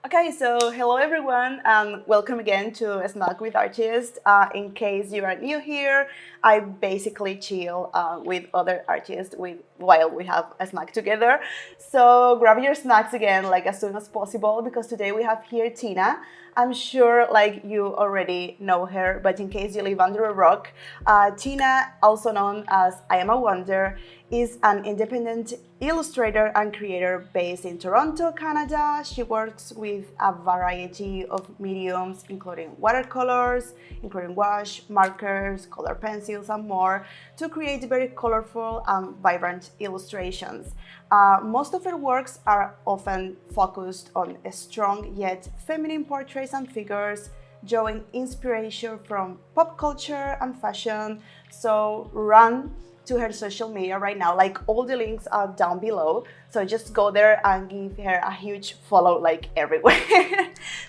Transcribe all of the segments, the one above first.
Okay, so hello everyone, and welcome again to A Snack with Artists. In case you are new here, I basically chill with other artists while we have a snack together. So grab your snacks again, like as soon as possible, because today we have here Tina. I'm sure like you already know her, but in case you live under a rock, Tina, also known as I Am a Wonder, is an independent illustrator and creator based in Toronto, Canada. She works with a variety of mediums, including watercolors, including wash, markers, color pencils, and more, to create very colorful and vibrant illustrations. Most of her works are often focused on strong yet feminine portraits and figures, drawing inspiration from pop culture and fashion. So run to her social media right now. Like, all the links are down below. So just go there and give her a huge follow, like, everywhere.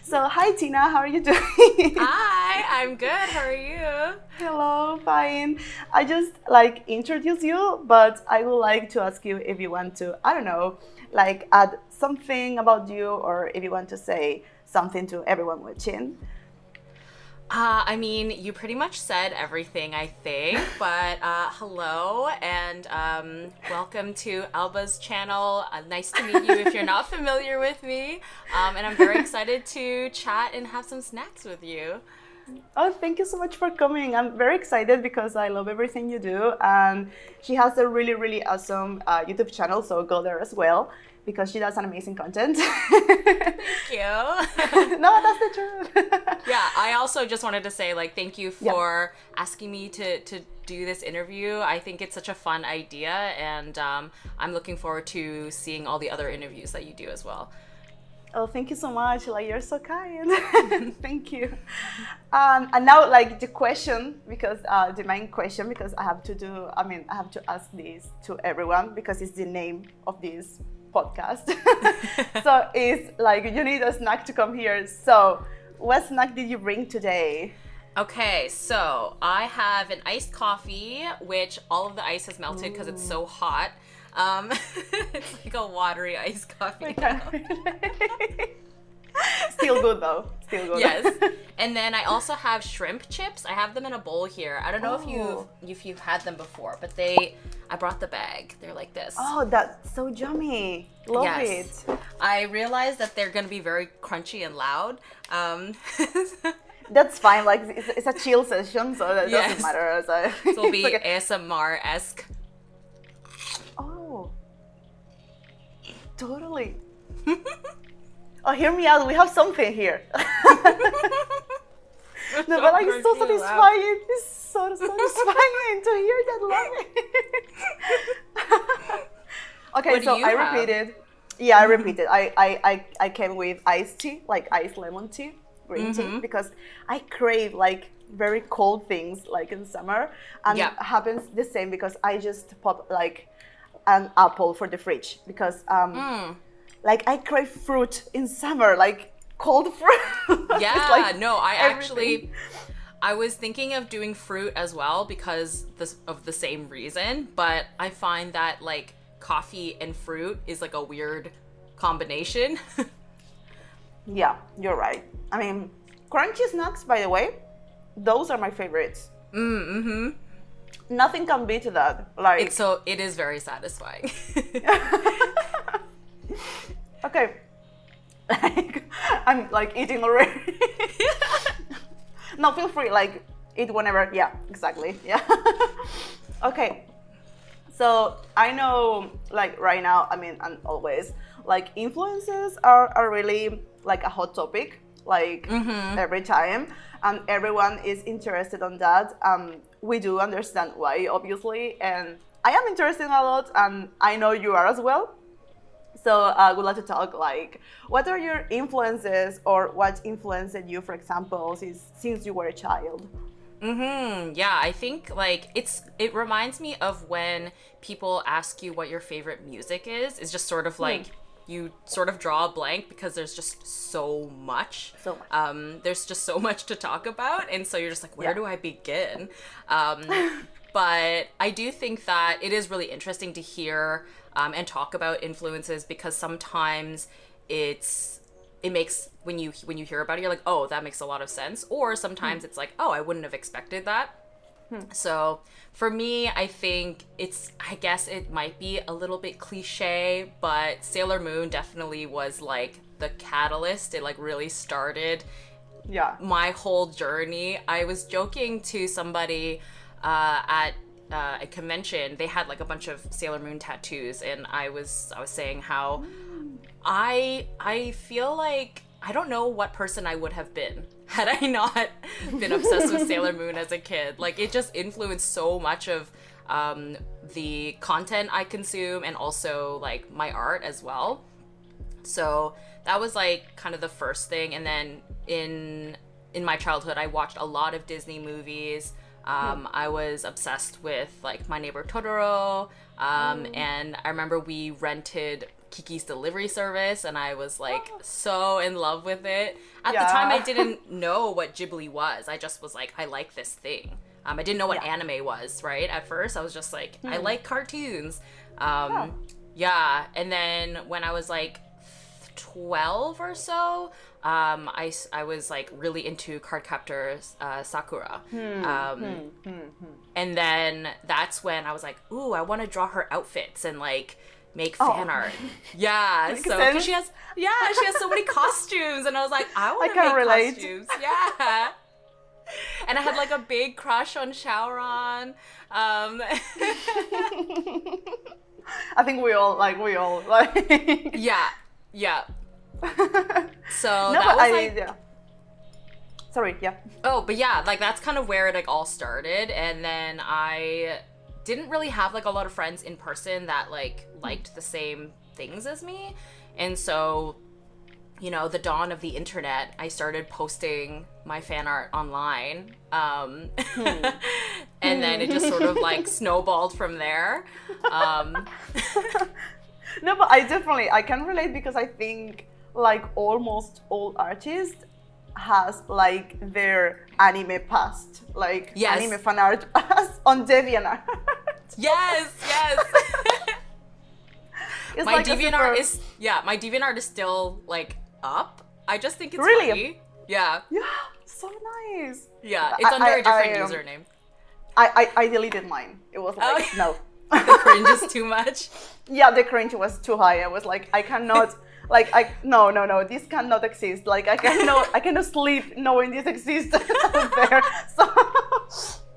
So hi Tina, how are you doing? Hi, I'm good. How are you? Hello, fine. I just like introduce you, but I would like to ask you if you want to, I don't know, like add something about you, or if you want to say something to everyone watching. You pretty much said everything, I think, but hello and welcome to Alba's channel. Nice to meet you if you're not familiar with me. And I'm very excited to chat and have some snacks with you. Oh, thank you so much for coming. I'm very excited because I love everything you do. And she has a really, really awesome YouTube channel, so go there as well because she does an amazing content. Thank you. No, that's the truth. Yeah, I also just wanted to say, like, thank you for asking me to do this interview. I think it's such a fun idea, and I'm looking forward to seeing all the other interviews that you do as well. Oh, thank you so much. Like, you're so kind. Thank you. And now, like, the question, because the main question, because I have to ask this to everyone because it's the name of this podcast. So it's like, you need a snack to come here. So what snack did you bring today? Okay, so I have an iced coffee, which all of the ice has melted because it's so hot. It's like a watery iced coffee. Still good though. Still good. Yes. And then I also have shrimp chips. I have them in a bowl here. I don't know if you've had them before, but I brought the bag. They're like this. Oh, that's so yummy. Love Yes. it. I realized that they're gonna be very crunchy and loud. That's fine. Like, it's a chill session, so that Yes. doesn't matter. So It'll be okay. ASMR-esque. Oh, totally. Oh, hear me out. We have something here. No, but like, it's so satisfying. It's so satisfying to hear that laughing. Okay, What do so you I have? repeated. Yeah, I repeated. I came with iced tea, like iced lemon tea, green tea, because I crave like very cold things like in summer, and Yeah. it happens the same because I just pop like an apple for the fridge because like I crave fruit in summer, like cold fruit. Yeah, It's like no, everything. I was thinking of doing fruit as well because of the same reason, but I find that like coffee and fruit is like a weird combination. Yeah, you're right. I mean, crunchy snacks, by the way, those are my favorites. Nothing can beat that. Like, It is very satisfying. okay, like I'm like eating already. No, feel free, like eat whenever. Yeah, exactly. Yeah. Okay. So I know, like right now, I mean, and always, like influences are really like a hot topic, like every time, and everyone is interested on that. We do understand why, obviously, and I am interested a lot, and I know you are as well. So I would like to talk like, what are your influences, or what influenced you, for example, since you were a child? Yeah, I think like it reminds me of when people ask you what your favorite music is. It's just sort of like you sort of draw a blank because there's just so much. So much. There's just so much to talk about, and so you're just like, where Yeah. do I begin? But I do think that it is really interesting to hear and talk about influences because sometimes it's it makes when you hear about it, you're like, oh, that makes a lot of sense. Or sometimes it's like, oh, I wouldn't have expected that. So for me, I think I guess it might be a little bit cliche, but Sailor Moon definitely was like the catalyst. It like really started my whole journey. I was joking to somebody at a convention. They had like a bunch of Sailor Moon tattoos, and I was saying how I feel like I don't know what person I would have been had I not been obsessed with Sailor Moon as a kid. Like, it just influenced so much of the content I consume and also like my art as well. So that was like kind of the first thing. And then in my childhood, I watched a lot of Disney movies. I was obsessed with like My Neighbor Totoro, and I remember we rented Kiki's Delivery Service, and I was like so in love with it. At the time, I didn't know what Ghibli was. I just was like, I like this thing. I didn't know what anime was, right? At first, I was just like, I like cartoons. And then when I was like 12 or so, I was like really into Cardcaptor Sakura. And then that's when I was like, ooh, I want to draw her outfits and like make fan art. Yeah. So 'cause she has so many costumes, and I was like, I want to make relate. Costumes. Yeah. And I had like a big crush on Shaoran. I think we all like yeah. So no, that was like sorry, oh, but yeah, like that's kind of where it like all started. And then I didn't really have like a lot of friends in person that like liked the same things as me. And so, you know, the dawn of the internet, I started posting my fan art online. And then it just sort of like snowballed from there. No, but I can relate, because I think like almost all artists has like their anime past, like anime fan art past on DeviantArt. Yes. My like my DeviantArt is still like up. I just think it's really funny. Yeah, so nice. Yeah, it's under a different username. I deleted mine. It was like no. The cringe is too much. Yeah, the cringe was too high. I was like, I cannot, no, this cannot exist. Like, I cannot sleep knowing this exists out there. So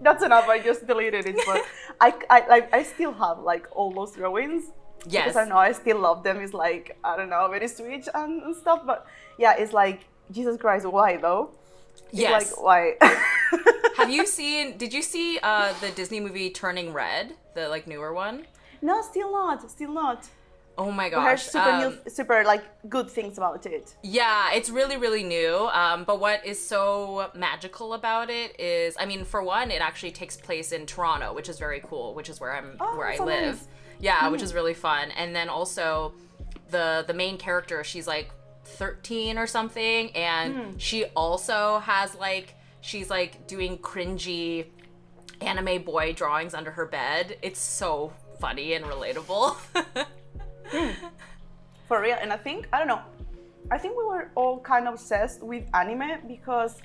that's enough. I just deleted it. But I still have like all those drawings. Yes. Because I know I still love them. It's like, I don't know, very sweet and stuff. But yeah, it's like, Jesus Christ, why though? Yes. It's like, why? Did you see the Disney movie Turning Red, the like newer one? No, still not. Oh my gosh. gosh. I heard super like good things about it. Yeah, it's really, really new. But what is so magical about it is, I mean, for one, it actually takes place in Toronto, which is very cool, which is where I so live. Nice. Yeah, which is really fun. And then also the main character, she's like 13 or something, and she also has like, she's like doing cringy anime boy drawings under her bed. It's so funny and relatable. For real. And I think we were all kind of obsessed with anime, because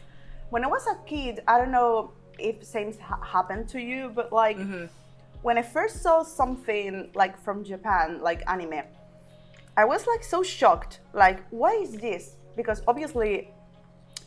when I was a kid, I don't know if same happened to you, but like when I first saw something like from Japan, like anime, I was like so shocked, like, what is this? Because obviously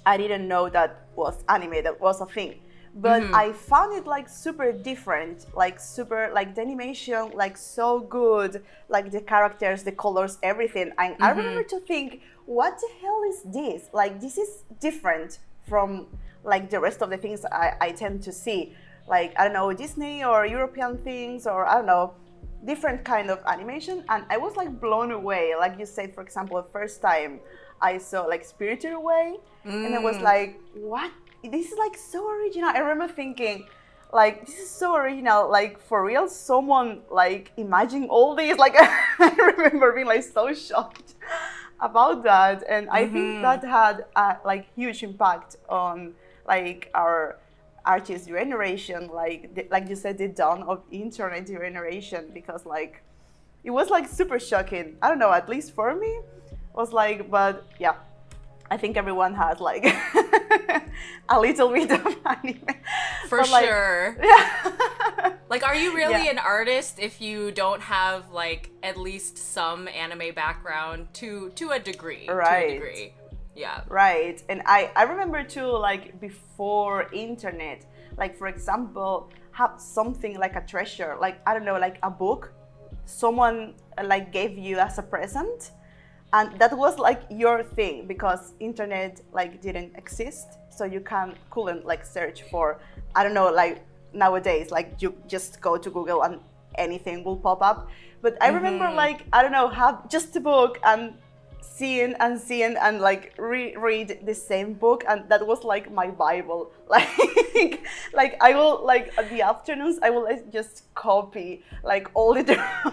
I didn't know that was anime, that was a thing. But I found it like super different, like super, like the animation, like so good, like the characters, the colors, everything. And I remember to think, what the hell is this? Like, this is different from like the rest of the things I tend to see. Like, I don't know, Disney or European things, or I don't know, different kind of animation. And I was like blown away. Like you said, for example, the first time I saw like Spirited Away, and I was like, what? This is like so original. I remember thinking, like, this is so original. Like, for real, someone like imagining all these. Like, I remember being like so shocked about that, and I think that had a like huge impact on like our artist generation. Like you said, the dawn of internet generation, because like it was like super shocking. I don't know, at least for me, was like, but yeah. I think everyone has like a little bit of anime. For But, like, sure. Yeah. Like, are you really Yeah. an artist if you don't have like at least some anime background to a degree? To a Right. degree. Yeah. Right. And I remember too, like before internet, like for example, have something like a treasure, like I don't know, like a book someone like gave you as a present, and that was like your thing because internet like didn't exist, so you couldn't like search for, I don't know, like nowadays like you just go to Google and anything will pop up. But I remember like, I don't know, have just a book and seeing and like read the same book, and that was like my Bible. Like I will, like at the afternoons I will like, just copy like all the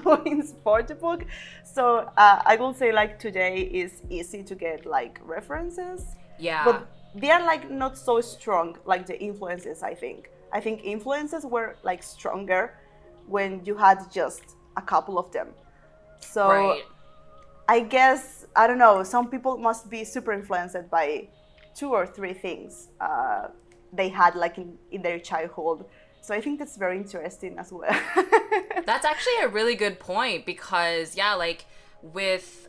drawings for the book. So I will say like today is easy to get like references, Yeah. but they are like not so strong like the influences. I think influences were like stronger when you had just a couple of them. So Right. I guess, I don't know, some people must be super influenced by 2 or 3 things they had like in their childhood. So I think that's very interesting as well. That's actually a really good point because yeah, like with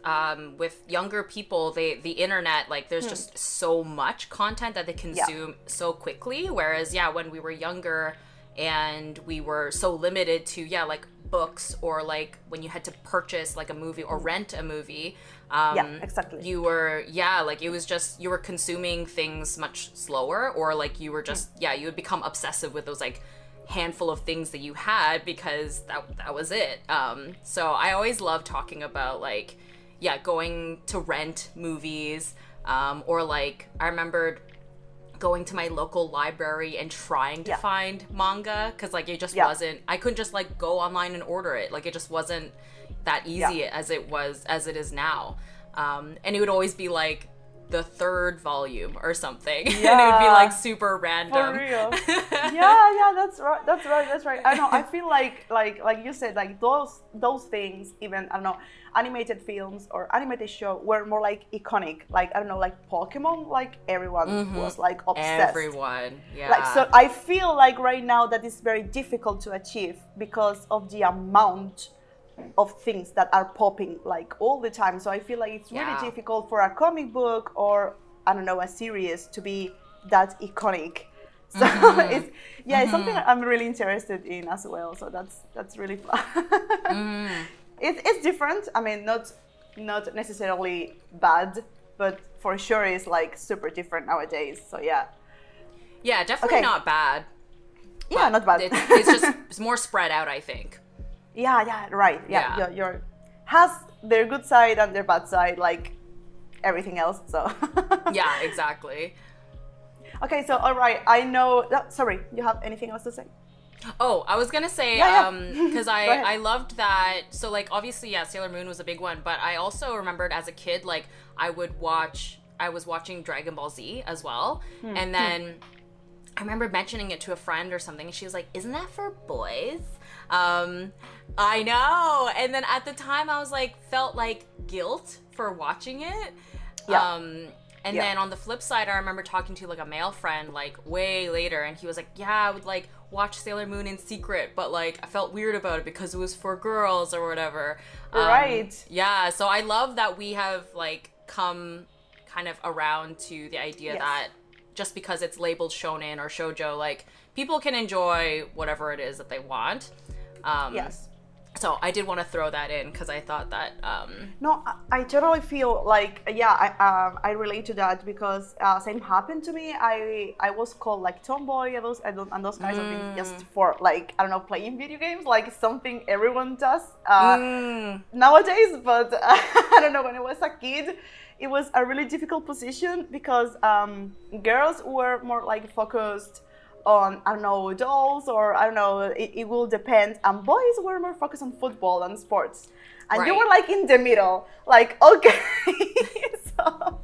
younger people, the internet, like there's just so much content that they consume so quickly. Whereas yeah, when we were younger and we were so limited to like books, or like when you had to purchase like a movie or rent a movie, Yeah, exactly. you were like it was just you were consuming things much slower, or like you were just you would become obsessive with those like handful of things that you had because that was it. So I always love talking about like going to rent movies, or like I remembered going to my local library and trying to find manga, because like it just wasn't, I couldn't just like go online and order it. Like it just wasn't that easy as it is now. And it would always be like the 3rd volume or something. And it would be like super random. For real. Yeah, that's right. I know. I feel like you said, like those things, even, I don't know, animated films or animated show were more like iconic. Like, I don't know, like Pokemon, like everyone was like obsessed. Everyone, yeah. Like, so I feel like right now that is very difficult to achieve because of the amount of things that are popping like all the time. So I feel like it's really difficult for a comic book or, I don't know, a series to be that iconic. So it's something I'm really interested in as well. So that's really fun. It's different. I mean, not necessarily bad, but for sure it's like super different nowadays. So yeah, definitely not bad. Yeah, not bad. It's more spread out, I think. Yeah, right. Yeah. Your has their good side and their bad side, like everything else. So Yeah, exactly. Okay, so all right, I know. Sorry, you have anything else to say? Oh, I was gonna say, Yeah. because Go ahead. I loved that. So like obviously, Sailor Moon was a big one, but I also remembered as a kid, like I was watching Dragon Ball Z as well, and then I remember mentioning it to a friend or something, and she was like, "Isn't that for boys?" I know. And then at the time I was like, felt like guilt for watching it. Yeah. And then on the flip side, I remember talking to like a male friend like way later, and he was like, yeah, I would like watch Sailor Moon in secret, but like I felt weird about it because it was for girls or whatever. Right. Yeah. So I love that we have like come kind of around to the idea that just because it's labeled shonen or shoujo, like people can enjoy whatever it is that they want. Yes. So I did want to throw that in because I thought that. No, I totally feel like, I relate to that because same happened to me. I was called like tomboy and those kinds of things just for like, I don't know, playing video games, like something everyone does nowadays. But I don't know, when I was a kid, it was a really difficult position because girls were more like focused on, I don't know, dolls, or I don't know, it will depend. And boys were more focused on football and sports. And you Right. were like in the middle, like, okay, so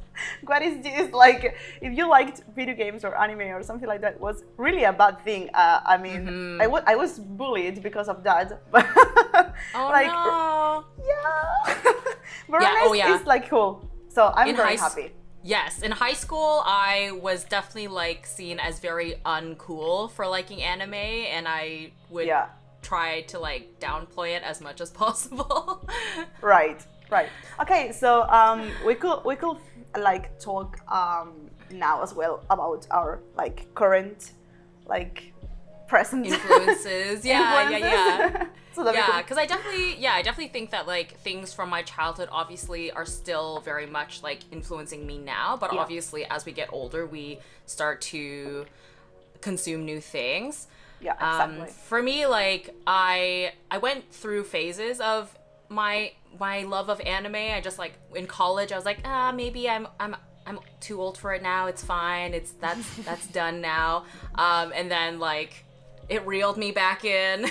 what is this? Like, if you liked video games or anime or something like that, it was really a bad thing. I mean, I was bullied because of that. But Oh like, no. yeah. But Yeah, honest, oh, yeah. it's like cool. So I'm In very high s- happy. Yes, in high school, I was definitely like seen as very uncool for liking anime, and I would Yeah. try to like downplay it as much as possible. Right, right. Okay, so we could like talk now as well about our like current like present Influences, yeah, yeah, yeah. so that we Yeah, could, because I definitely think that like things from my childhood obviously are still very much like influencing me now, but Yeah. obviously as we get older, we start to consume new things. yeah, exactly. For me, like I went through phases of my love of anime. I just like in college, I was like, maybe I'm too old for it now. It's fine. That's done now. And then like it reeled me back in.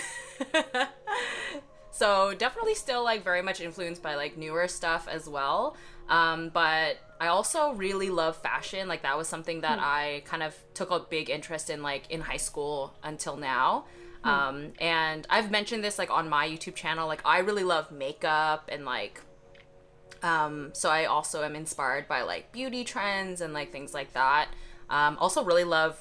So definitely still like very much influenced by like newer stuff as well. But I also really love fashion. Like that was something that I kind of took a big interest in like in high school until now. And I've mentioned this like on my YouTube channel. Like I really love makeup and like so I also am inspired by like beauty trends and like things like that. Also really love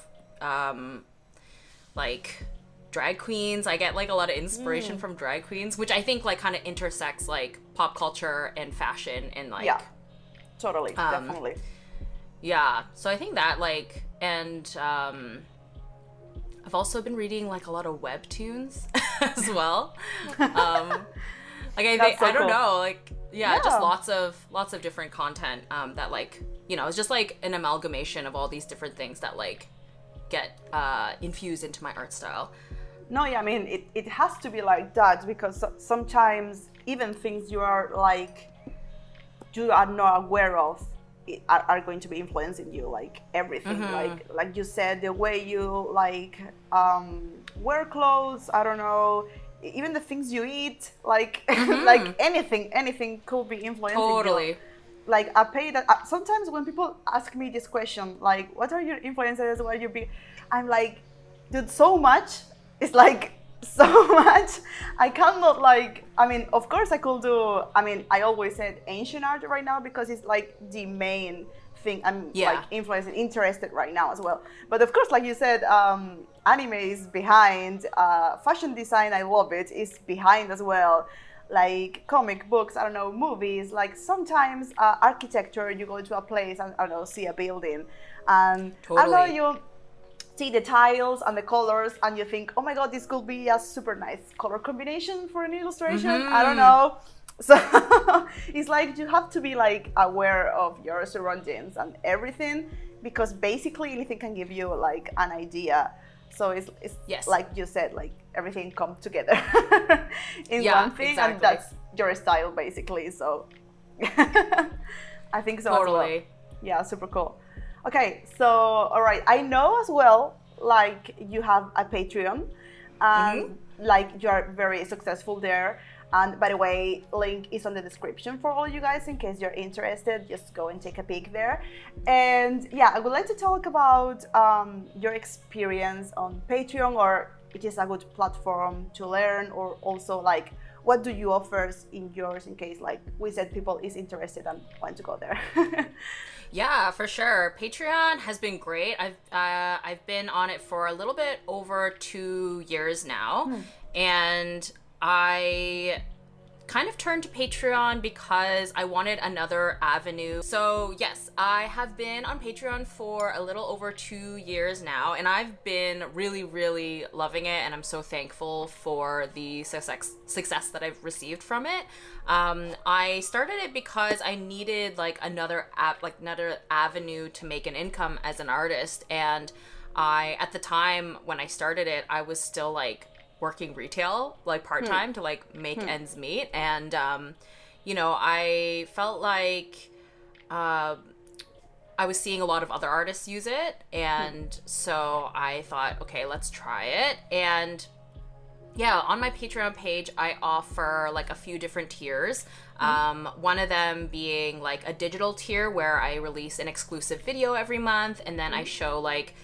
like drag queens. I get like a lot of inspiration from drag queens, which I think like kind of intersects like pop culture and fashion and like Yeah, totally, definitely. yeah. So I think that like and I've also been reading like a lot of webtoons as well. Like That's so I don't cool. know, like yeah, Yeah. just lots of different content that like, you know, it's just like an amalgamation of all these different things that like get infused into my art style. No, yeah, I mean it has to be like that because sometimes even things you are like you are not aware of are going to be influencing you, like everything, like you said, the way you like wear clothes, I don't know, even the things you eat, like like anything could be influencing Totally. you. Like I pay that sometimes when people ask me this question, like what are your influences, what are you be, I'm like, dude, so much. It's like so much. I cannot like, I mean, of course I could do, I mean, I always said ancient art right now because it's like the main thing I'm like influenced and interested right now as well. But of course, like you said, anime is behind, fashion design, I love it, is behind as well. Like comic books, I don't know, movies, like sometimes architecture, you go to a place and I don't know, see a building and I don't know, Totally. you see the tiles and the colors and you think, oh my god, this could be a super nice color combination for an illustration. I don't know. So it's like you have to be like aware of your surroundings and everything because basically anything can give you like an idea. So it's Yes. like you said, like everything comes together in Yeah, one thing exactly. and that's your style basically. So I think so as well. Totally. Yeah, super cool. Okay, so all right, I know as well, like you have a Patreon, and like you are very successful there. And by the way, link is on the description for all you guys in case you're interested. Just go and take a peek there. And yeah, I would like to talk about your experience on Patreon, or it is a good platform to learn, or also like what do you offer in yours in case like we said people is interested and want to go there. Yeah, for sure. Patreon has been great. I've been on it for a little bit over 2 years now, and I kind of turned to Patreon because I wanted another avenue. So yes, I have been on Patreon for a little over 2 years now, and I've been really, really loving it, and I'm so thankful for the success that I've received from it. I started it because I needed like another avenue to make an income as an artist, and at the time when I started it, I was still like working retail like part-time to like make ends meet, and you know, I felt like I was seeing a lot of other artists use it, and so I thought, okay, let's try it. And yeah, on my Patreon page, I offer like a few different tiers. One of them being like a digital tier where I release an exclusive video every month, and then I show like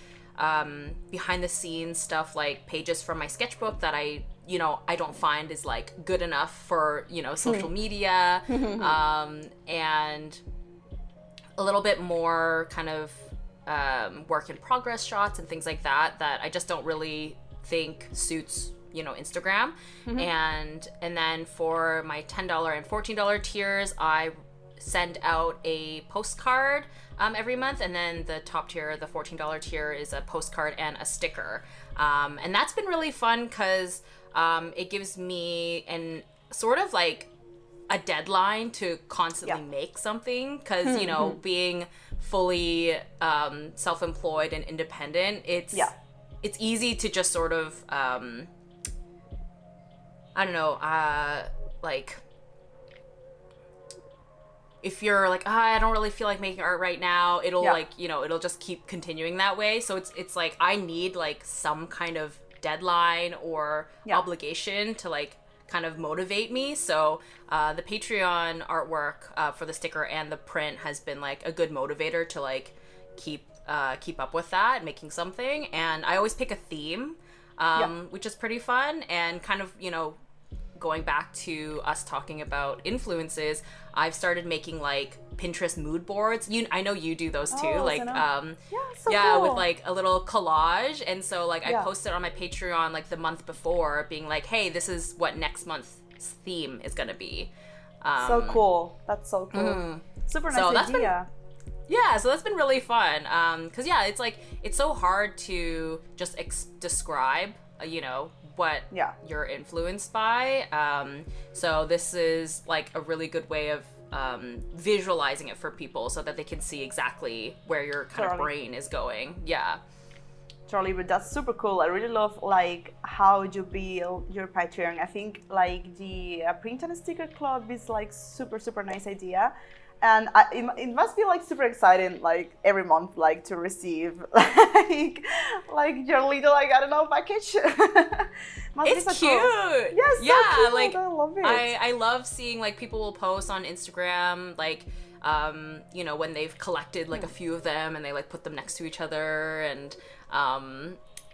behind the scenes stuff, like pages from my sketchbook that I don't find is like good enough for, social media. And a little bit more kind of work in progress shots and things like that I just don't really think suits, you know, Instagram. And then for my $10 and $14 tiers, I send out a postcard every month, and then the top tier, the $14 tier, is a postcard and a sticker. And that's been really fun because it gives me an sort of like a deadline to constantly make something, because you know, being fully self-employed and independent, it's easy to just sort of I don't know, like if you're like, I don't really feel like making art right now, it'll like, you know, it'll just keep continuing that way. So it's like I need like some kind of deadline or obligation to like kind of motivate me. So the Patreon artwork for the sticker and the print has been like a good motivator to like keep up with that, making something. And I always pick a theme, which is pretty fun. And kind of, you know, going back to us talking about influences, I've started making like Pinterest mood boards. I know you do those too, like cool. With like a little collage. And so like I posted on my Patreon like the month before, being like, hey, this is what next month's theme is gonna be. So cool. That's so cool. Super nice idea. So that's been really fun. Because it's like, it's so hard to just describe, you know, what you're influenced by. So this is like a really good way of visualizing it for people so that they can see exactly where your kind of brain is going. Totally, but that's super cool. I really love like how you build your Patreon. I think like the print and sticker club is like super nice idea. And it must be like super exciting, like every month, like to receive like your little, like, I don't know, package. It's so cute. Cool. Yes, so cute. Like I love it. I love seeing like people will post on Instagram like you know, when they've collected like a few of them and they like put them next to each other, and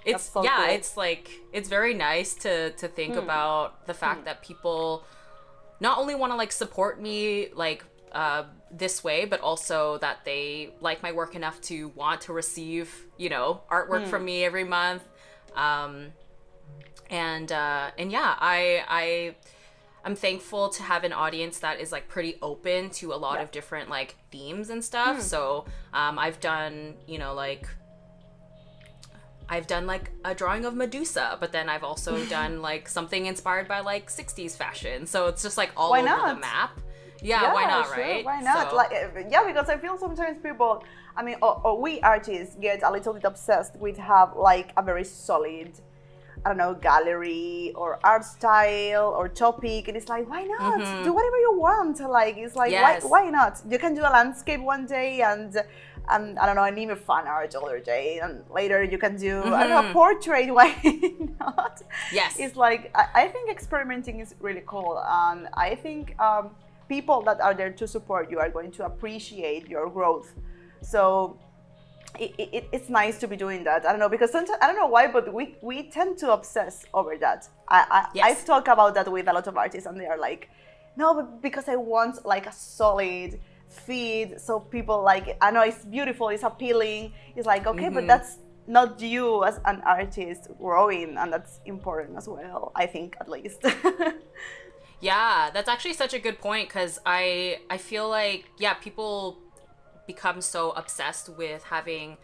it's so cool. It's like, it's very nice to think about the fact that people not only want to like support me like this way, but also that they like my work enough to want to receive, you know, artwork from me every month. I'm thankful to have an audience that is like pretty open to a lot of different like themes and stuff. So I've done, you know, like I've done like a drawing of Medusa, but then I've also done like something inspired by like 60s fashion. So it's just like all over the map. Why not, sure, right? Why not? So, like, because I feel sometimes people, I mean, or we artists get a little bit obsessed with have like a very solid, I don't know, gallery or art style or topic, and it's like, why not? Do whatever you want. Like, it's like, why not? You can do a landscape one day and I don't know, anime fan art the other day, and later you can do I don't know, a portrait. Why not? Yes. It's like I think experimenting is really cool, and I think people that are there to support you are going to appreciate your growth. So it's nice to be doing that. I don't know, because sometimes, I don't know why, but we tend to obsess over that. I've talked about that with a lot of artists, and they are like, no, but because I want like a solid feed, so people like, I know it's beautiful, it's appealing. It's like, okay, but that's not you as an artist growing, and that's important as well, I think, at least. Yeah, that's actually such a good point, because I feel like, people become so obsessed with having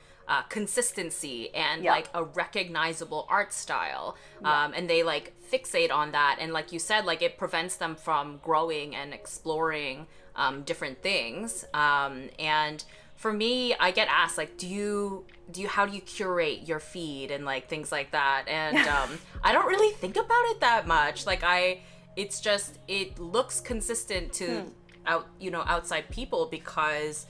consistency and like a recognizable art style, and they like fixate on that, and like you said, like it prevents them from growing and exploring different things. And for me, I get asked like, how do you curate your feed and like things like that, and I don't really think about it that much. Like it's just, it looks consistent to outside people, because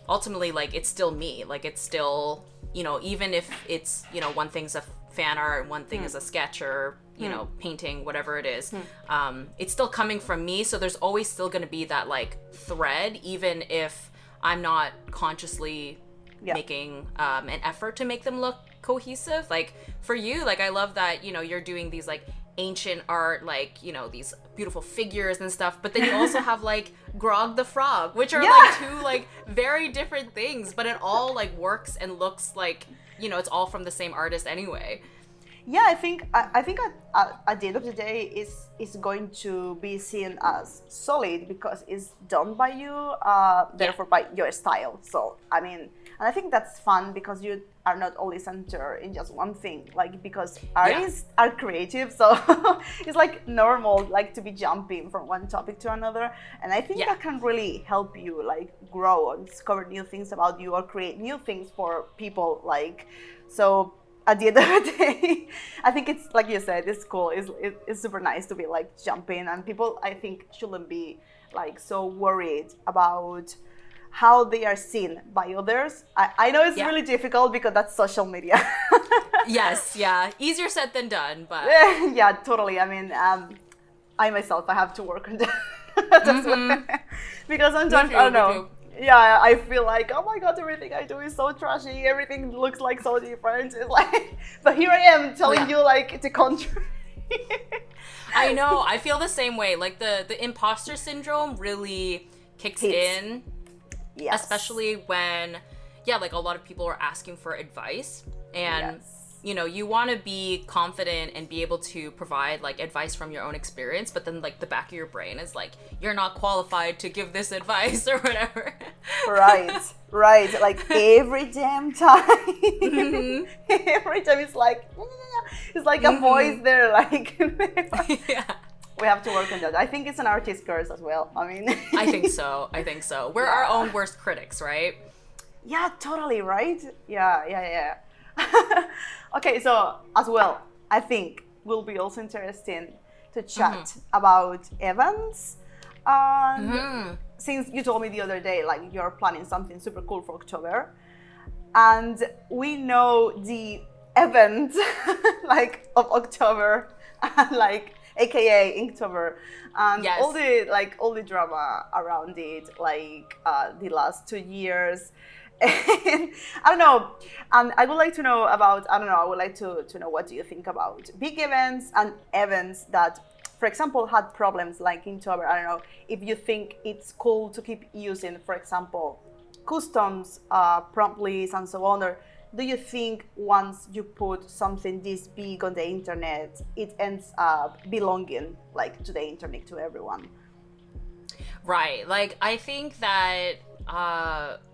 ultimately, like, it's still me. Like, it's still, you know, even if it's, you know, one thing's a fan art and one thing is a sketch or, you know, painting, whatever it is, it's still coming from me. So there's always still going to be that like thread, even if I'm not consciously making an effort to make them look cohesive. Like for you, like I love that, you know, you're doing these like ancient art, like, you know, these beautiful figures and stuff, but then you also have like Grog the Frog, which are like two like very different things, but it all like works and looks like, you know, it's all from the same artist anyway. Yeah, I think at the end of the day, is going to be seen as solid because it's done by you, therefore by your style. So I mean, and I think that's fun because you are not only centered in just one thing. Like, because artists are creative, so it's like normal, like, to be jumping from one topic to another. And I think that can really help you like grow and discover new things about you or create new things for people. Like, so. At the end of the day, I think it's like you said, it's cool. It's super nice to be like jumping, and people, I think, shouldn't be like so worried about how they are seen by others. I know it's really difficult because that's social media. Yes, yeah, easier said than done, but yeah, totally. I mean, I myself, I have to work on that because sometimes I don't know. Yeah, I feel like, oh my god, everything I do is so trashy. Everything looks like so different. It's like, but here I am telling you like the contrary. I know. I feel the same way. Like the imposter syndrome really kicks in, especially when, like a lot of people are asking for advice, and you know, you want to be confident and be able to provide like advice from your own experience, but then like the back of your brain is like, you're not qualified to give this advice or whatever. Right. Like every damn time. Every time it's like a voice there, like we have to work on that. I think it's an artist curse as well. I mean, I think so. We're our own worst critics, right? Yeah, totally, right? Yeah. Okay, so as well, I think will be also interesting to chat about events. Since you told me the other day, like, you're planning something super cool for October, and we know the event like of October, like AKA Inktober, and all the drama around it, like the last 2 years. And I don't know, and I would like to know about, I would like to know what do you think about big events and events that, for example, had problems like Inktober. I don't know if you think it's cool to keep using, for example, customs, prompt lists and so on, or do you think once you put something this big on the internet, it ends up belonging like to the internet, to everyone? Right. Like, I think that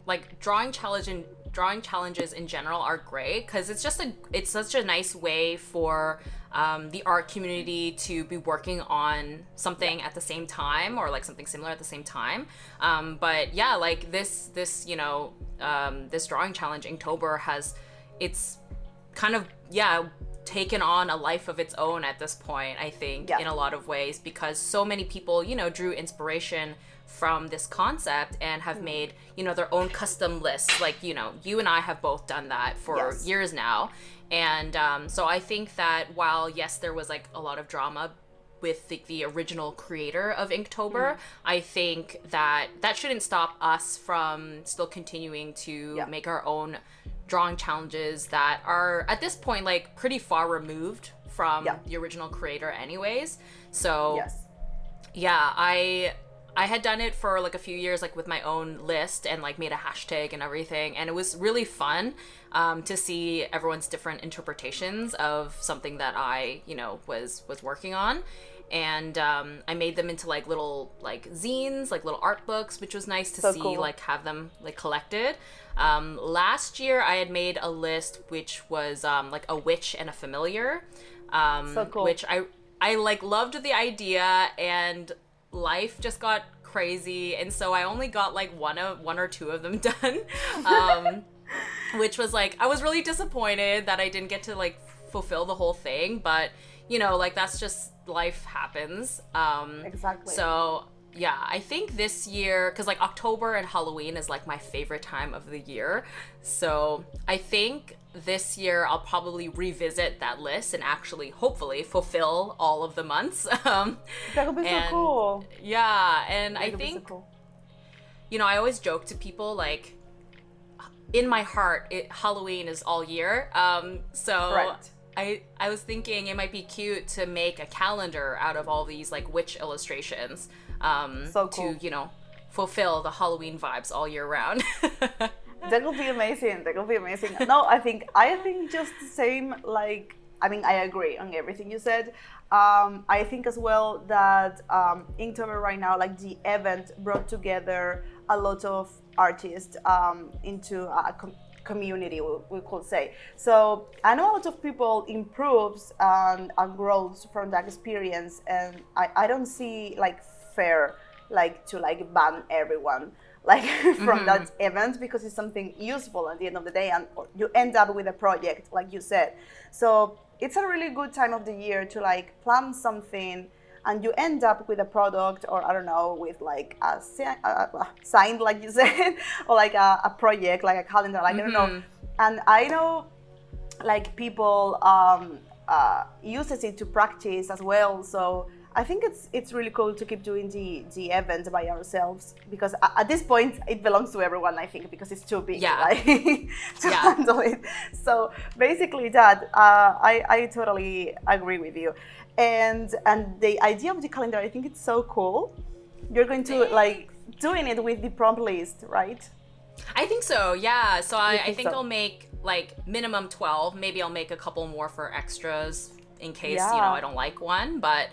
like drawing challenges in general are great because it's such a nice way for the art community to be working on something at the same time, or like something similar at the same time. But yeah, like this this drawing challenge Inktober it's kind of taken on a life of its own at this point, I think, in a lot of ways, because so many people, drew inspiration from this concept and have made, their own custom lists. Like, you and I have both done that for years now. And so I think that while, yes, there was like a lot of drama with the original creator of Inktober, I think that shouldn't stop us from still continuing to make our own drawing challenges that are at this point like pretty far removed from the original creator anyways. So I had done it for like a few years, like with my own list, and like made a hashtag and everything, and it was really fun to see everyone's different interpretations of something that I was working on. And I made them into like little like zines, like little art books, which was nice to see, cool. Like have them like collected. Last year I had made a list which was like a witch and a familiar, cool. Which I like loved the idea, and life just got crazy, and so I only got like one or two of them done, which was like, I was really disappointed that I didn't get to like fulfill the whole thing, but like that's just life happens. Exactly. So yeah, I think this year, because like October and Halloween is like my favorite time of the year, so I think this year I'll probably revisit that list and actually hopefully fulfill all of the months. That would be so cool. Yeah, and I think, so cool. I always joke to people like, in my heart, Halloween is all year. So. Right. I was thinking it might be cute to make a calendar out of all these like witch illustrations, So cool. to, you know, fulfill the Halloween vibes all year round. That would be amazing. That would be amazing. No, I think just the same. Like, I mean, I agree on everything you said. I think as well that Inktober right now, like the event, brought together a lot of artists into a community, we could say. So I know a lot of people improves and grows from that experience, and I don't see like fair like to like ban everyone like from that event, because it's something useful at the end of the day, and you end up with a project like you said. So it's a really good time of the year to like plan something, and you end up with a product, or I don't know, with like a sign like you said, or like a project, like a calendar, like I don't know. And I know like people uses it to practice as well. So I think it's really cool to keep doing the event by ourselves, because at this point it belongs to everyone, I think, because it's too big like, to handle it. So basically that I totally agree with you, and the idea of the calendar, I think it's so cool. You're going to like doing it with the prompt list, right? I think so, yeah. So I think so? I'll make like minimum 12. Maybe I'll make a couple more for extras in case, Yeah. you know, I don't like one. But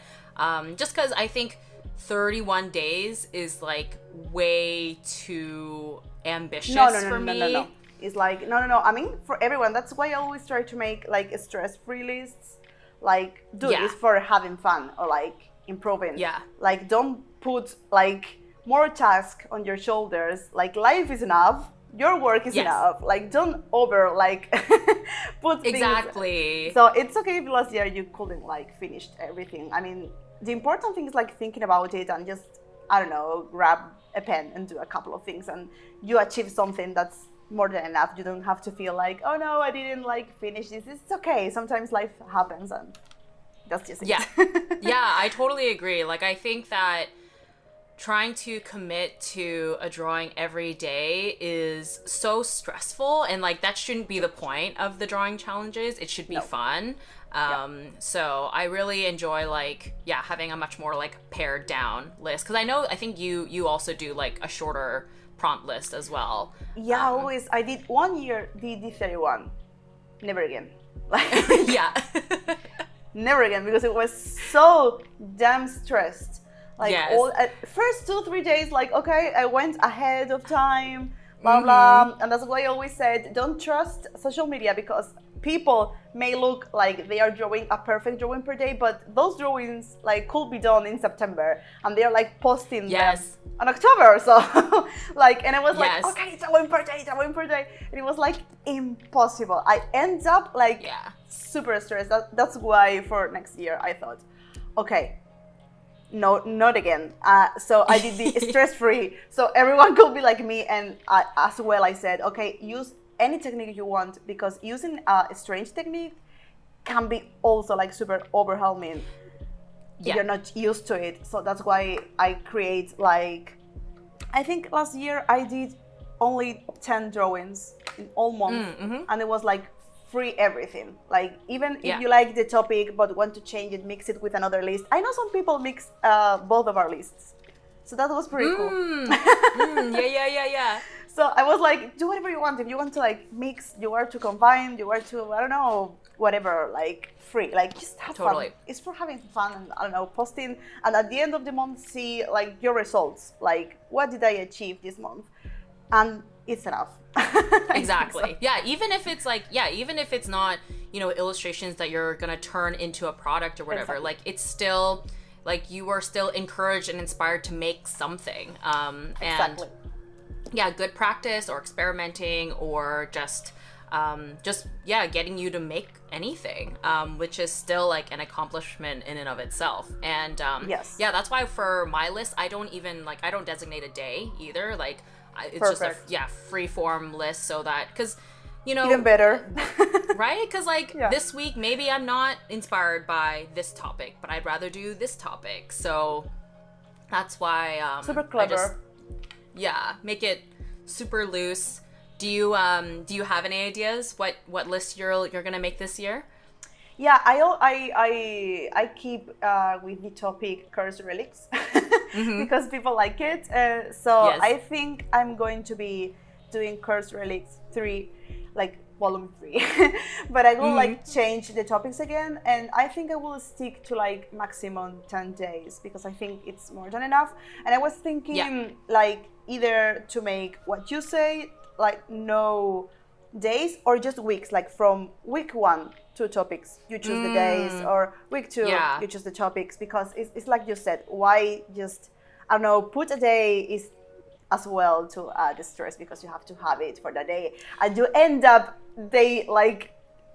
just because I think 31 days is like way too ambitious for me. No. It's like, no. I mean, for everyone, that's why I always try to make like stress-free lists. Like, do this for having fun or like improving. Yeah. Like, don't put like more task on your shoulders. Like, life is enough. Your work is enough. Like, don't over like put things. Exactly. So it's okay if last year you couldn't like finish everything. I mean, the important thing is like thinking about it and just, I don't know, grab a pen and do a couple of things, and you achieve something that's more than enough. You don't have to feel like, oh no, I didn't like finish this. It's okay. Sometimes life happens, and that's just it. Yeah. Yeah, I totally agree. Like, I think that trying to commit to a drawing every day is so stressful, and like that shouldn't be the point of the drawing challenges. It should be fun. So I really enjoy like having a much more like pared down list, because I think you also do like a shorter prompt list as well. Yeah, always. I did 1 year the 31. Never again. Like Yeah. never again, because it was so damn stressed. Like all first 2-3 days, like okay, I went ahead of time, blah blah, and that's why I always said don't trust social media, because people may look like they are drawing a perfect drawing per day, but those drawings like could be done in September, and they're like posting them in October. So like, and it was like okay, it's a win per day, and it was like impossible. I end up like super stressed. That's why for next year I thought, okay, no, not again. So I did the stress-free, so everyone could be like me. And as well, I said, okay, use any technique you want, because using a strange technique can be also like super overwhelming if you're not used to it. So that's why I create like, I think last year I did only 10 drawings in all month, and it was like free everything. Like, even if you like the topic but want to change it, mix it with another list. I know some people mix both of our lists, so that was pretty cool. Yeah. So I was like, do whatever you want. If you want to like mix, you are to combine, you are to, I don't know, whatever, like free, like just have fun. It's for having fun, and I don't know, posting, and at the end of the month see like your results, like what did I achieve this month, and it's enough. Exactly. So. Yeah, even if it's like, even if it's not, you know, illustrations that you're gonna turn into a product or whatever, like it's still like you are still encouraged and inspired to make something. And good practice or experimenting or just getting you to make anything, which is still like an accomplishment in and of itself. And that's why for my list, I don't designate a day either. Like it's just a free form list, so that, because you know, even better. Right? Because like this week maybe I'm not inspired by this topic, but I'd rather do this topic. So that's why super clever. Make it super loose. Do you have any ideas what list you're gonna make this year? Yeah, I keep with the topic cursed relics because people like it. So Yes. I think I'm going to be doing cursed relics 3, like volume 3, but I will like change the topics again, and I think I will stick to like maximum 10 days because I think it's more than enough. And I was thinking like either to make what you say, like no days or just weeks, like from week 1 2 topics you choose the days, or week 2 you choose the topics, because it's like you said, why just, I don't know, put a day is as well to add the stress because you have to have it for the day, and you end up day like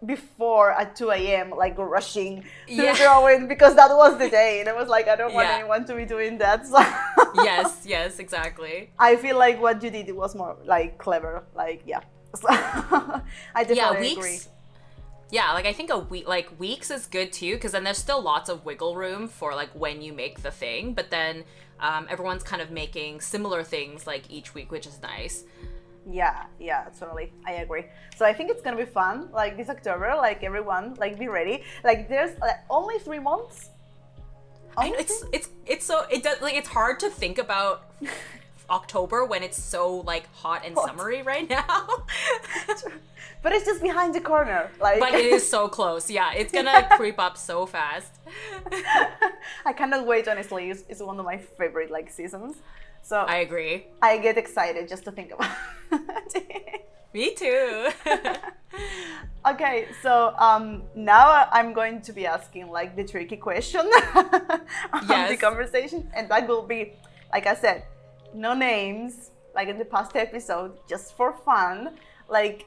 before at 2 a.m. like rushing through drawing because that was the day, and I was like, I don't want anyone to be doing that. So yes, exactly. I feel like what you did was more like clever, like so I definitely agree. Yeah, like I think weeks is good too, because then there's still lots of wiggle room for like when you make the thing, but then everyone's kind of making similar things like each week, which is nice. Yeah, totally. I agree. So I think it's gonna be fun. Like this October, like everyone, like be ready. Like there's only 3 months. I know, it's so it does like it's hard to think about October when it's so like hot and summery right now. But it's just behind the corner, like. But it is so close. Yeah, it's gonna creep up so fast. I cannot wait. Honestly, it's one of my favorite like seasons. So I agree. I get excited just to think about it. Me too. Okay, so now I'm going to be asking like the tricky question of the conversation, and that will be, like I said, no names, like in the past episode, just for fun. Like,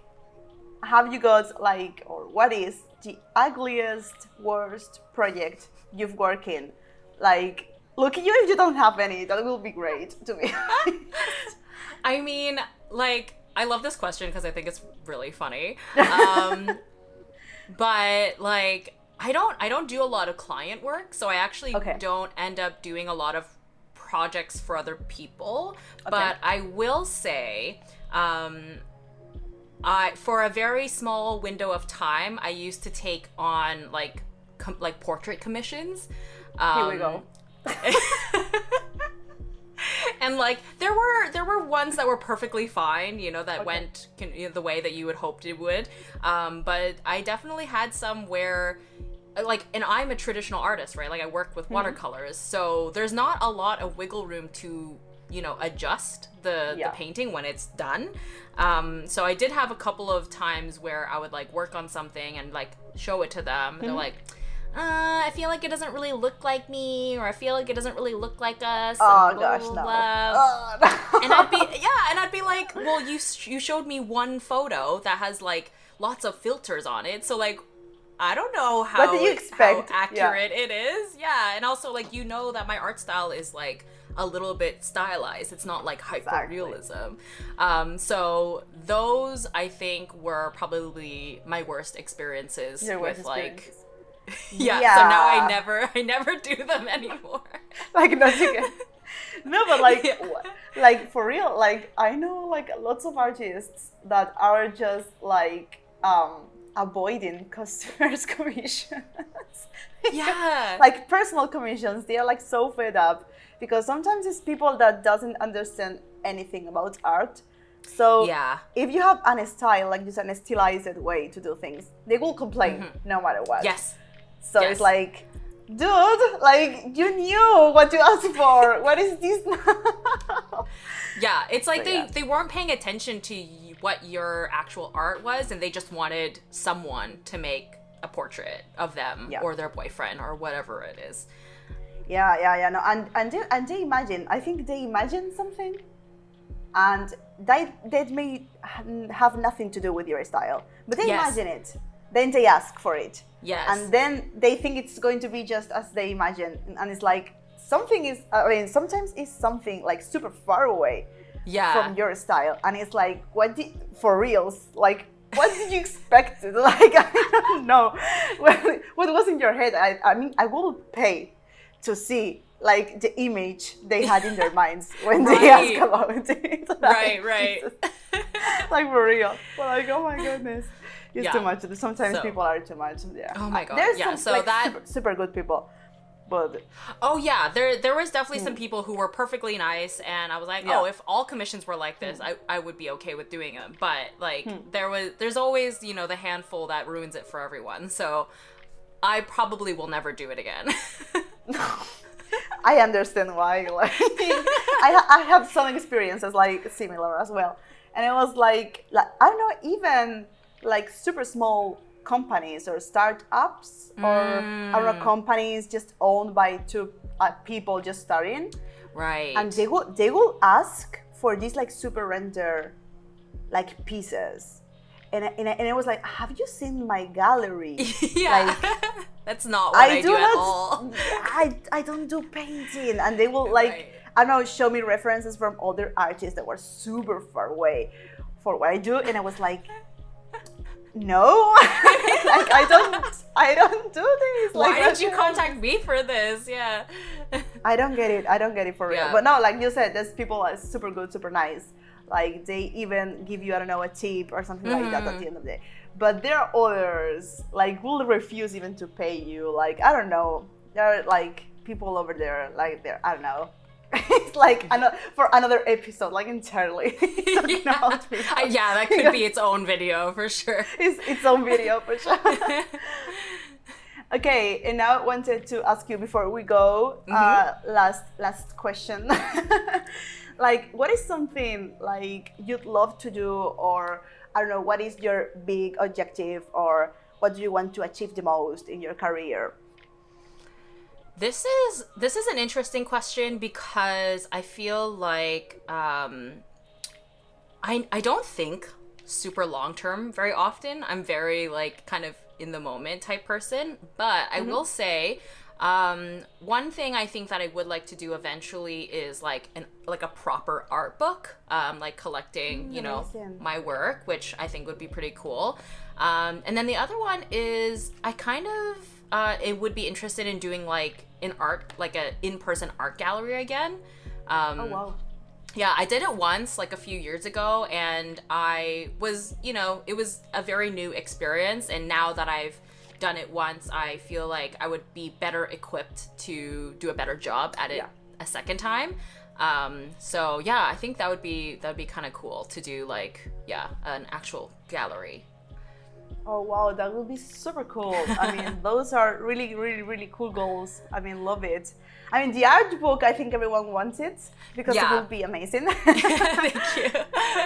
have you got like, or what is the ugliest, worst project you've worked in? Like, look at you if you don't have any. That will be great to me. I mean, like, I love this question because I think it's really funny. But like, I don't do a lot of client work, so I actually don't end up doing a lot of projects for other people. But I will say, for a very small window of time, I used to take on like portrait commissions. Here we go. And like there were ones that were perfectly fine, that went the way that you would hoped it would. But I definitely had some where, like, and I'm a traditional artist, right? Like I work with watercolors, so there's not a lot of wiggle room to adjust the painting when it's done. So I did have a couple of times where I would like work on something and like show it to them. And they're like, I feel like it doesn't really look like me, or I feel like it doesn't really look like us. Oh gosh, no. Oh, no. And I'd be like, well, you showed me one photo that has like lots of filters on it, so like I don't know how, what do you expect? How accurate it is. Yeah, and also like that my art style is like a little bit stylized. It's not like hyper realism. So those I think were probably my worst experiences with like. Yeah, so now I never do them anymore. Like not again. No, but like like for real, like I know like lots of artists that are just like avoiding customers' commissions. Yeah. Like personal commissions, they are like so fed up because sometimes it's people that doesn't understand anything about art. So if you have a style, like just a stylized way to do things, they will complain no matter what. Yes. So it's like, dude, like you knew what to ask for. What is this now? Yeah, it's like they weren't paying attention to what your actual art was, and they just wanted someone to make a portrait of them or their boyfriend or whatever it is. No, and they imagine. I think they imagine something, and that may have nothing to do with your style, but they imagine it. Then they ask for it. Yes. And then they think it's going to be just as they imagine. And it's like, sometimes it's something like super far away from your style. And it's like, for reals, like, what did you expect? Like, I don't know. What was in your head? I mean, I will pay to see like the image they had in their minds when they ask about it. Like, Right. like for real. But like, oh my goodness. It's too much. Sometimes people are too much. Yeah. Oh my God. There's Yeah. some So like, that super good people. But oh yeah, there was definitely some people who were perfectly nice, and I was like, oh, if all commissions were like this, I would be okay with doing them. But like there's always, you know, the handful that ruins it for everyone. So I probably will never do it again. I understand why. Like I have some experiences like similar as well, and it was like I don't know, even like super small companies or startups or I don't know, companies just owned by two people just starting, right? And they will ask for these like super render like pieces, and it was like, have you seen my gallery? Yeah, like, that's not what I do at all. I don't do painting, and they will like I don't know, show me references from other artists that were super far away for what I do, and I was like, no, like I don't do this. Like, why did you contact me for this? Yeah. I don't get it for real. Yeah. But no, like you said, there's people are super good, super nice. Like they even give you, I don't know, a tip or something like that at the end of the day. But there are others like will refuse even to pay you. Like I don't know, there are like people over there like they're I don't know. It's like for another episode, like entirely. Yeah, that could be its own video for sure. It's its own video for sure. Okay, and now I wanted to ask you before we go, last question. Like, what is something like you'd love to do, or I don't know, what is your big objective, or what do you want to achieve the most in your career? This is an interesting question because I feel like I don't think super long term very often. I'm very like kind of in the moment type person, but I will say one thing I think that I would like to do eventually is like a proper art book, like collecting you know my work, which I think would be pretty cool. And then the other one is I kind of it would be interested in doing like an art, like a in-person art gallery again. Oh wow. Yeah, I did it once like a few years ago, and I was, you know, it was a very new experience, and now that I've done it once, I feel like I would be better equipped to do a better job at it a second time. So yeah, I think that would be kind of cool to do like an actual gallery. Oh wow, that would be super cool. I mean, those are really, really, really cool goals. I mean, love it. I mean, the art book, I think everyone wants it because it will be amazing. Thank you.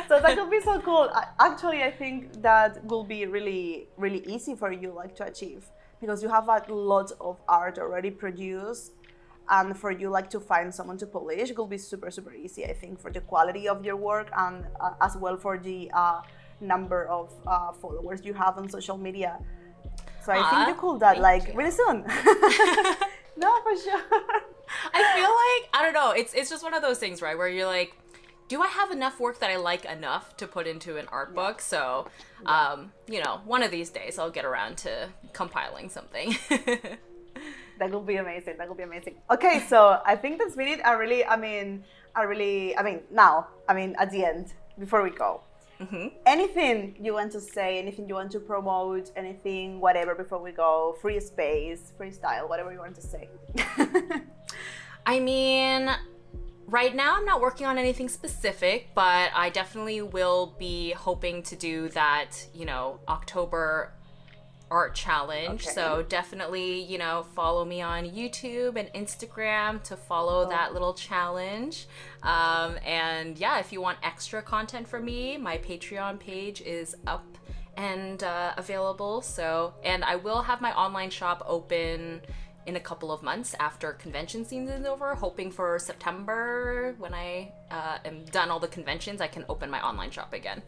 So that could be so cool. Actually, I think that will be really, really easy for you like to achieve because you have a lot of art already produced, and for you like to find someone to publish, it will be super, super easy. I think for the quality of your work and as well for the number of followers you have on social media. So I think you could that like really soon. No, for sure. I feel like I don't know. It's just one of those things, right? Where you're like, do I have enough work that I like enough to put into an art book? So, you know, one of these days I'll get around to compiling something. That will be amazing. Okay, so I think that's been it. Now, at the end, before we go, anything you want to say, anything you want to promote, anything, whatever, before we go, free space, freestyle, whatever you want to say. I mean, right now I'm not working on anything specific, but I definitely will be hoping to do that, you know, October art challenge. Okay. So definitely, you know, follow me on YouTube and Instagram to follow that little challenge. And yeah, if you want extra content from me, my Patreon page is up and available. So, and I will have my online shop open in a couple of months after convention season is over, hoping for September when I am done all the conventions, I can open my online shop again.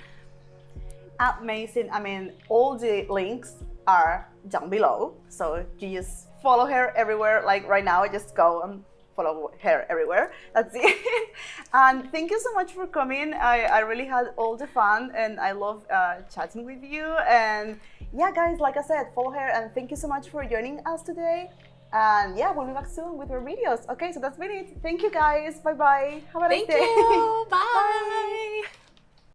Amazing. I mean, all the links are down below, so you just follow her everywhere. Like right now, I just go and follow her everywhere. That's it. And thank you so much for coming. I really had all the fun, and I love chatting with you. And yeah, guys, like I said, follow her, and thank you so much for joining us today. And yeah, we'll be back soon with more videos. Okay, so that's been it. Thank you guys. Bye bye. Have a nice Thank day. you. Bye.